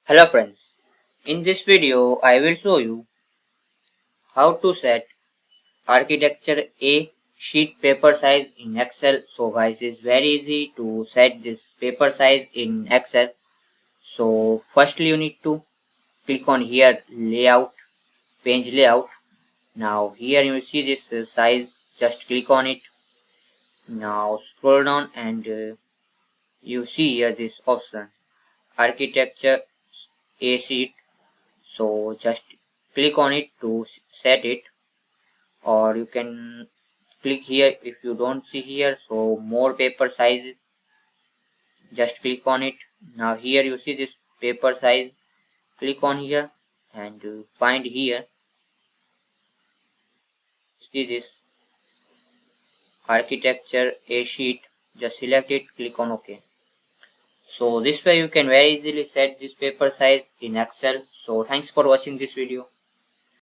Hello friends, in this video I will show you how to set architecture A sheet paper size in Excel. So guys, it's very easy to set this paper size in Excel. So firstly you need to click on here layout, page layout. Now here you will see this size, just click on it. Now scroll down and you see here this option architecture A sheet. So just click on it to set it, or you can click here if you don't see here. So more paper size, just click on it. Now here you see this paper size, click on here and find here, see this architecture A sheet, just select it, click on OK. So this way you can very easily set this paper size in Excel. So thanks for watching this video.